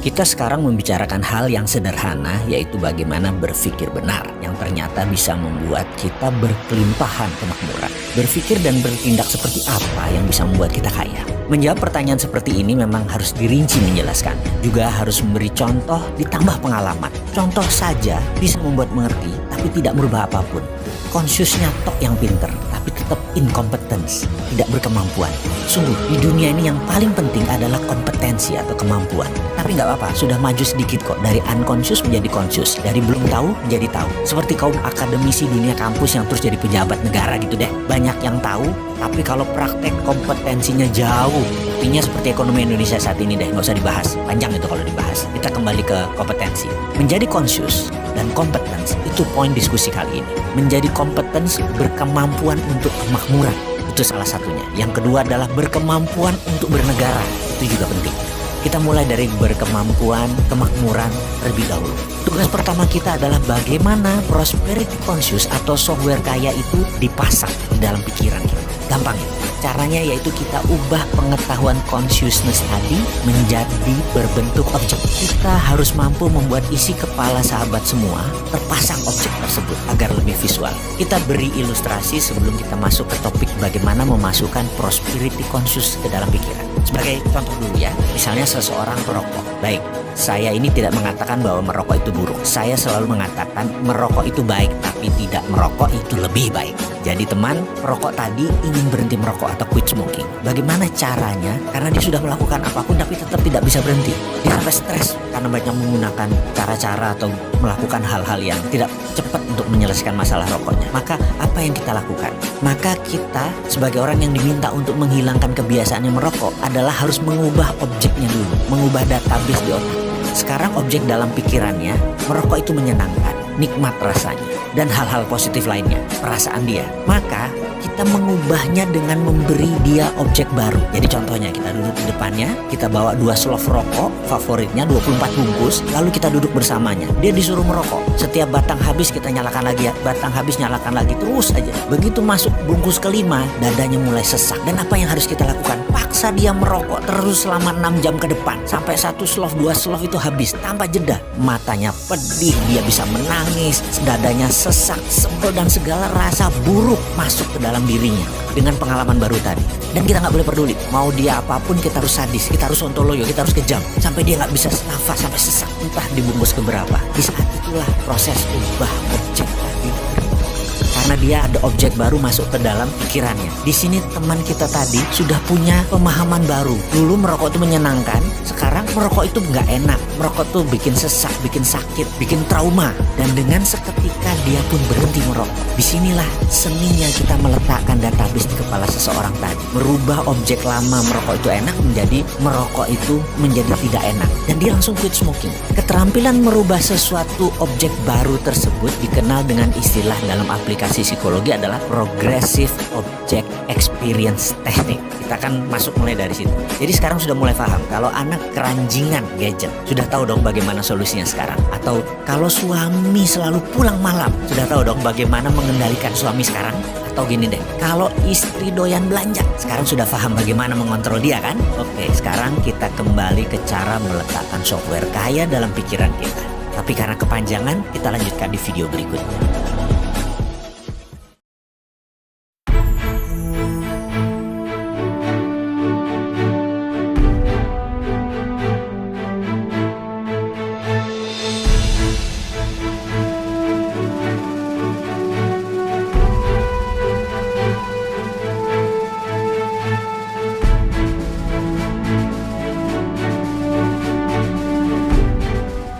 Kita sekarang membicarakan hal yang sederhana, yaitu bagaimana berpikir benar, yang ternyata bisa membuat kita berkelimpahan kemakmuran. Berpikir dan bertindak seperti apa yang bisa membuat kita kaya? Menjawab pertanyaan seperti ini memang harus dirinci menjelaskan. Juga harus memberi contoh ditambah pengalaman. Contoh saja bisa membuat mengerti, tapi tidak merubah apapun. Konsiusnya tok yang pinter, tapi tetap incompetence, tidak berkemampuan. Sungguh, di dunia ini yang paling penting adalah kompetensi atau kemampuan. Tapi nggak apa-apa, sudah maju sedikit kok. Dari unconscious menjadi conscious, dari belum tahu menjadi tahu. Seperti kaum akademisi dunia kampus yang terus jadi pejabat negara gitu deh. Banyak yang tahu, tapi kalau praktek kompetensinya jauh. Artinya seperti ekonomi Indonesia saat ini deh, nggak usah dibahas. Panjang itu kalau dibahas. Kita kembali ke kompetensi. Menjadi conscious dan competence itu poin diskusi kali ini. Menjadi competence berkemampuan untuk kemakmuran, itu salah satunya. Yang kedua adalah berkemampuan untuk bernegara, itu juga penting. Kita mulai dari berkemampuan kemakmuran terlebih dahulu. Tugas pertama kita adalah bagaimana prosperity conscious atau software kaya itu dipasang di dalam pikiran kita. Gampang ya. Caranya yaitu kita ubah pengetahuan consciousness tadi menjadi berbentuk objek. Kita harus mampu membuat isi kepala sahabat semua terpasang objek tersebut agar lebih visual. Kita beri ilustrasi sebelum kita masuk ke topik bagaimana memasukkan prosperity conscious ke dalam pikiran. Sebagai contoh dulu ya, misalnya seseorang merokok. Baik, saya ini tidak mengatakan bahwa merokok itu buruk. Saya selalu mengatakan merokok itu baik, tapi tidak merokok itu lebih baik. Jadi teman, perokok tadi ingin berhenti merokok atau quit smoking. Bagaimana caranya? Karena dia sudah melakukan apapun tapi tetap tidak bisa berhenti. Dia sampai stres karena banyak menggunakan cara-cara atau melakukan hal-hal yang tidak cepat untuk menyelesaikan masalah rokoknya. Maka apa yang kita lakukan? Maka kita sebagai orang yang diminta untuk menghilangkan kebiasaannya merokok adalah harus mengubah objeknya dulu, mengubah database di otak. Sekarang objek dalam pikirannya, merokok itu menyenangkan, nikmat rasanya, dan hal-hal positif lainnya, perasaan dia. Maka kita mengubahnya dengan memberi dia objek baru. Jadi contohnya kita duduk di depannya, kita bawa 2 slof rokok favoritnya 24 bungkus, lalu kita duduk bersamanya. Dia disuruh merokok. Setiap batang habis kita nyalakan lagi ya, batang habis nyalakan lagi, terus aja. Begitu masuk bungkus kelima, dadanya mulai sesak. Dan apa yang harus kita lakukan? Paksa dia merokok terus selama 6 jam ke depan. Sampai 1 slof, 2 slof itu habis tanpa jeda. Matanya pedih, dia bisa menangis, dadanya sesak, sebel dan segala rasa buruk masuk ke dalam dirinya dengan pengalaman baru tadi. Dan kita nggak boleh peduli, mau dia apapun kita harus sadis, kita harus sontoloyo, kita harus kejam sampai dia nggak bisa nafas, sampai sesak, entah dibungkus keberapa. Di saat itulah proses ubah objek tadi. Karena dia ada objek baru masuk ke dalam pikirannya. Di sini teman kita tadi sudah punya pemahaman baru. Dulu merokok itu menyenangkan, sekarang merokok itu nggak enak. Merokok tuh bikin sesak, bikin sakit, bikin trauma. Dan dengan seketika dia pun berhenti merokok. Disinilah seninya kita meletakkan database di kepala seseorang tadi. Merubah objek lama merokok itu enak menjadi merokok itu menjadi tidak enak. Dan dia langsung quit smoking. Keterampilan merubah sesuatu objek baru tersebut dikenal dengan istilah dalam aplikasi psikologi adalah progressive object experience technique. Kita akan masuk mulai dari situ. Jadi sekarang sudah mulai paham kalau anak keranjingan gadget, sudah tahu dong bagaimana solusinya sekarang. Atau kalau suami selalu pulang malam, sudah tahu dong bagaimana mengendalikan suami sekarang. Atau gini deh, kalau istri doyan belanja, sekarang sudah paham bagaimana mengontrol dia kan? Oke, sekarang kita kembali ke cara meletakkan software kaya dalam pikiran kita. Tapi karena kepanjangan, kita lanjutkan di video berikutnya.